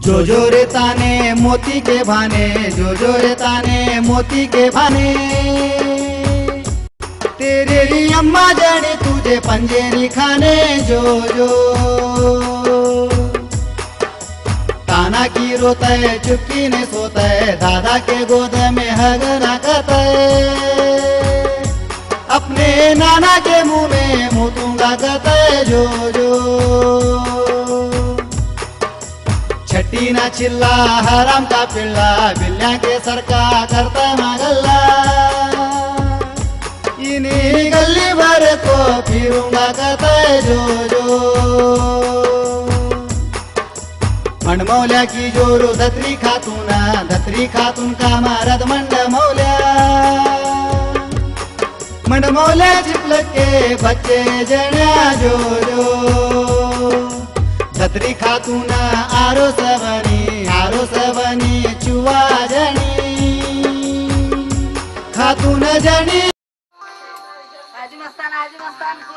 जो जो रे ताने मोती के भाने, जो जो रे ताने मोती के भाने। तेरे री अम्मा जड़ी तुझे पंजेरी खाने, जो जो ताना की रोता है चुपकी ने सोता है, दादा के गोद में हगना करता है, अपने नाना के मुंह में मुतूंगा कहता है, जो जो छठी ना चिल्ला हराम का पिल्ला, बिल्ला के सर का करता मगल्ला, इन्हीं गली भर को फिरूंगा कहता है, जो जो मंडमौल्या की जोरू धत्री खातून का मारद मंडमौल्या, मंडमौल्या चिपलक के बच्चे जण्या, जो जो धत्री खातून आरो सबनी चुवा जणी, खातून जणी